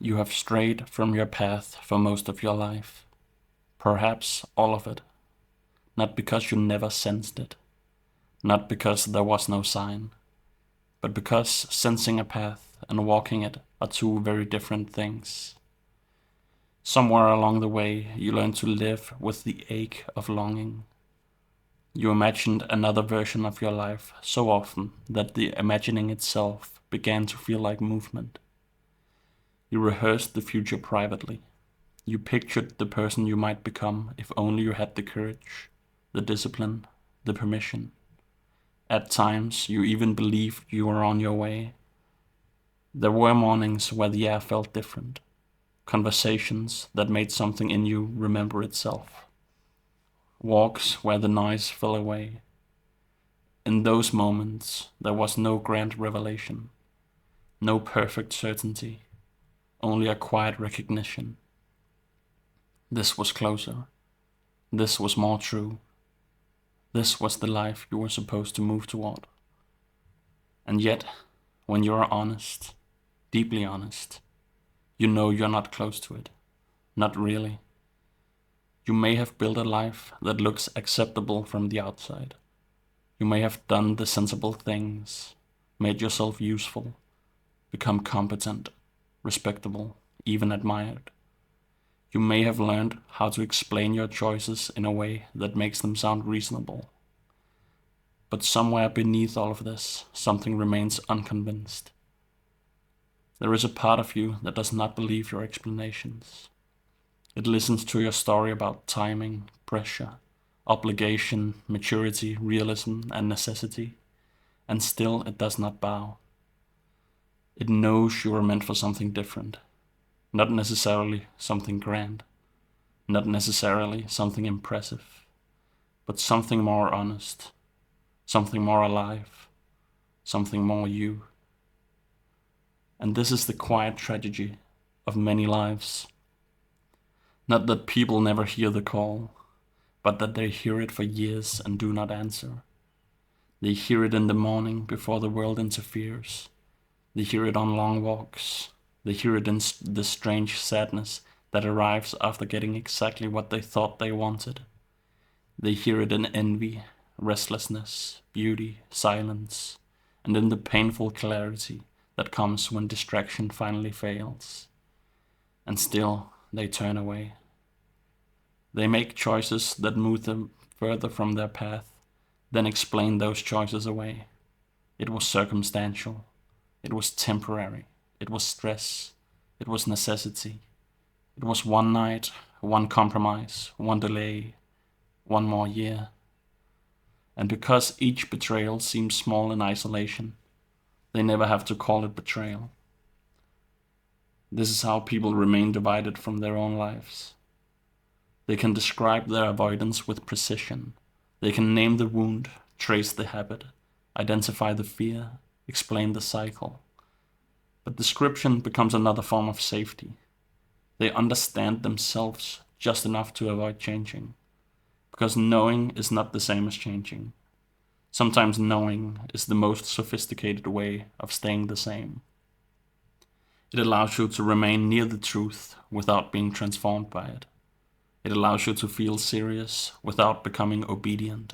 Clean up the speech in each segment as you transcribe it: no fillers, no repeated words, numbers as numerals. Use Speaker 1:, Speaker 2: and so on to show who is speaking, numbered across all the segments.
Speaker 1: You have strayed from your path for most of your life, perhaps all of it, not because you never sensed it, not because there was no sign, but because sensing a path and walking it are two very different things. Somewhere along the way, you learned to live with the ache of longing. You imagined another version of your life so often that the imagining itself began to feel like movement. You rehearsed the future privately. You pictured the person you might become if only you had the courage, the discipline, the permission. At times, you even believed you were on your way. There were mornings where the air felt different, conversations that made something in you remember itself, walks where the noise fell away. In those moments, there was no grand revelation, no perfect certainty, only a quiet recognition. This was closer. This was more true. This was the life you were supposed to move toward. And yet, when you are honest, deeply honest, you know you're not close to it. Not really. You may have built a life that looks acceptable from the outside. You may have done the sensible things, made yourself useful, become competent, respectable, even admired. You may have learned how to explain your choices in a way that makes them sound reasonable. But somewhere beneath all of this, something remains unconvinced. There is a part of you that does not believe your explanations. It listens to your story about timing, pressure, obligation, maturity, realism, and necessity, and still it does not bow. It knows you are meant for something different, not necessarily something grand, not necessarily something impressive, but something more honest, something more alive, something more you. And this is the quiet tragedy of many lives. Not that people never hear the call, but that they hear it for years and do not answer. They hear it in the morning before the world interferes. They hear it on long walks. They hear it in the strange sadness that arrives after getting exactly what they thought they wanted. They hear it in envy, restlessness, beauty, silence, and in the painful clarity that comes when distraction finally fails. And still, they turn away. They make choices that move them further from their path, then explain those choices away. It was circumstantial. It was temporary. It was stress. It was necessity. It was one night, one compromise, one delay, one more year. And because each betrayal seems small in isolation, they never have to call it betrayal. This is how people remain divided from their own lives. They can describe their avoidance with precision. They can name the wound, trace the habit, identify the fear, explain the cycle. But description becomes another form of safety. They understand themselves just enough to avoid changing, because knowing is not the same as changing. Sometimes knowing is the most sophisticated way of staying the same. It allows you to remain near the truth without being transformed by it. It allows you to feel serious without becoming obedient.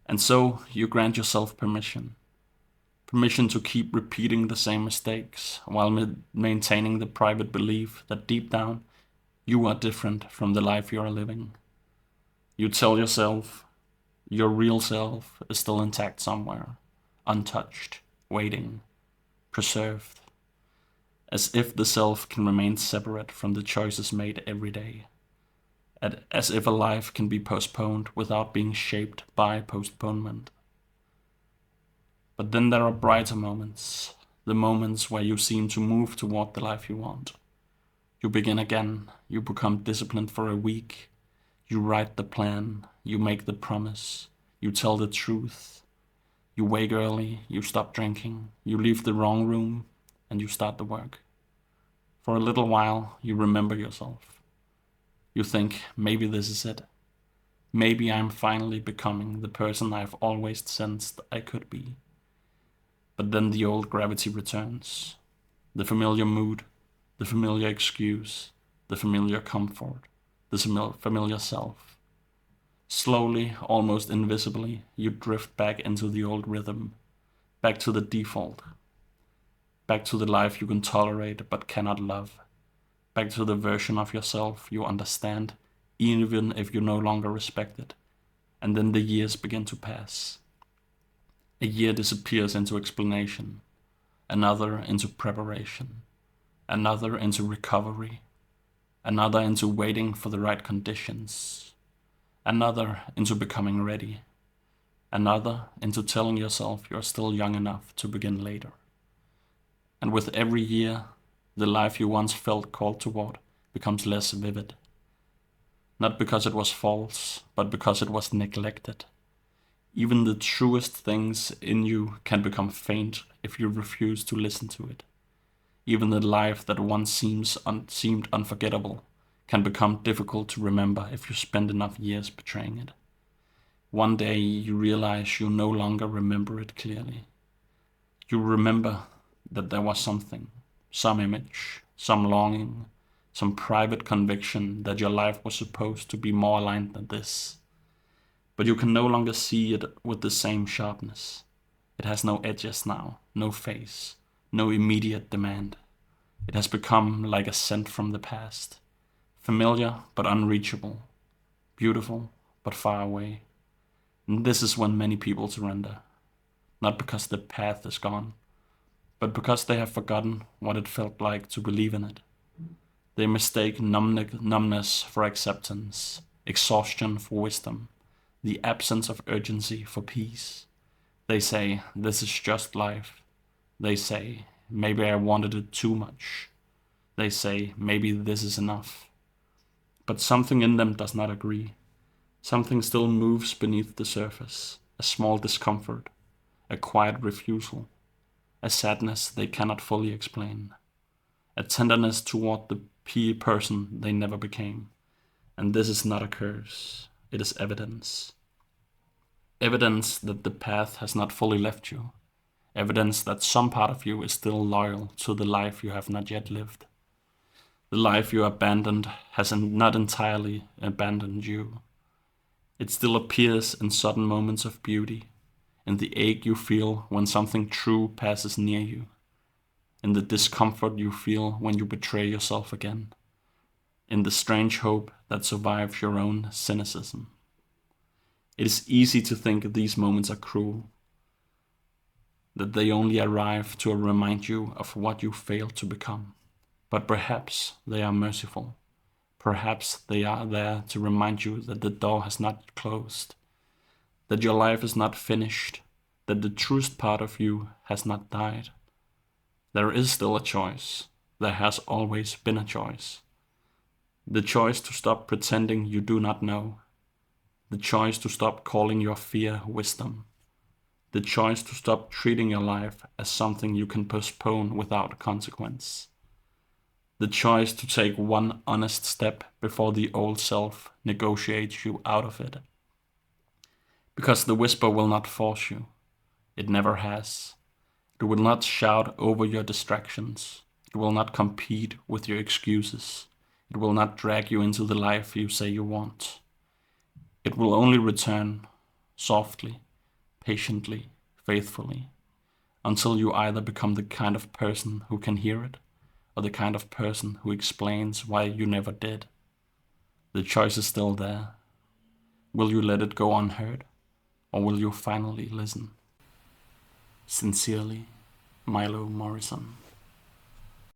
Speaker 1: And so you grant yourself permission. Permission to keep repeating the same mistakes while maintaining the private belief that deep down you are different from the life you are living. You tell yourself your real self is still intact somewhere, untouched, waiting, preserved, as if the self can remain separate from the choices made every day, as if a life can be postponed without being shaped by postponement. But then there are brighter moments, the moments where you seem to move toward the life you want. You begin again, you become disciplined for a week, you write the plan, you make the promise, you tell the truth, you wake early, you stop drinking, you leave the wrong room, and you start the work. For a little while, you remember yourself. You think, maybe this is it. Maybe I'm finally becoming the person I've always sensed I could be. But then the old gravity returns, the familiar mood, the familiar excuse, the familiar comfort, the familiar self. Slowly, almost invisibly, you drift back into the old rhythm, back to the default, back to the life you can tolerate but cannot love, back to the version of yourself you understand, even if you no longer respect it. And then the years begin to pass. A year disappears into explanation, another into preparation, another into recovery, another into waiting for the right conditions, another into becoming ready, another into telling yourself you're still young enough to begin later. And with every year, the life you once felt called toward becomes less vivid. Not because it was false, but because it was neglected. Even the truest things in you can become faint if you refuse to listen to it. Even the life that once seemed unforgettable can become difficult to remember if you spend enough years betraying it. One day you realize you no longer remember it clearly. You remember that there was something, some image, some longing, some private conviction that your life was supposed to be more aligned than this. But you can no longer see it with the same sharpness. It has no edges now, no face, no immediate demand. It has become like a scent from the past, familiar but unreachable, beautiful but far away. And this is when many people surrender, not because the path is gone, but because they have forgotten what it felt like to believe in it. They mistake numbness for acceptance, exhaustion for wisdom, the absence of urgency for peace. They say, this is just life. They say, maybe I wanted it too much. They say, maybe this is enough. But something in them does not agree. Something still moves beneath the surface, a small discomfort, a quiet refusal, a sadness they cannot fully explain, a tenderness toward the person they never became. And this is not a curse, it is evidence. Evidence that the path has not fully left you. Evidence that some part of you is still loyal to the life you have not yet lived. The life you abandoned has not entirely abandoned you. It still appears in sudden moments of beauty, in the ache you feel when something true passes near you, in the discomfort you feel when you betray yourself again, in the strange hope that survives your own cynicism. It is easy to think these moments are cruel, that they only arrive to remind you of what you failed to become. But perhaps they are merciful. Perhaps they are there to remind you that the door has not closed, that your life is not finished, that the truest part of you has not died. There is still a choice. There has always been a choice. The choice to stop pretending you do not know. The choice to stop calling your fear wisdom. The choice to stop treating your life as something you can postpone without consequence. The choice to take one honest step before the old self negotiates you out of it. Because the whisper will not force you. It never has. It will not shout over your distractions. It will not compete with your excuses. It will not drag you into the life you say you want. It will only return softly, patiently, faithfully, until you either become the kind of person who can hear it, or the kind of person who explains why you never did. The choice is still there. Will you let it go unheard, or will you finally listen? Sincerely, Milo Morrison.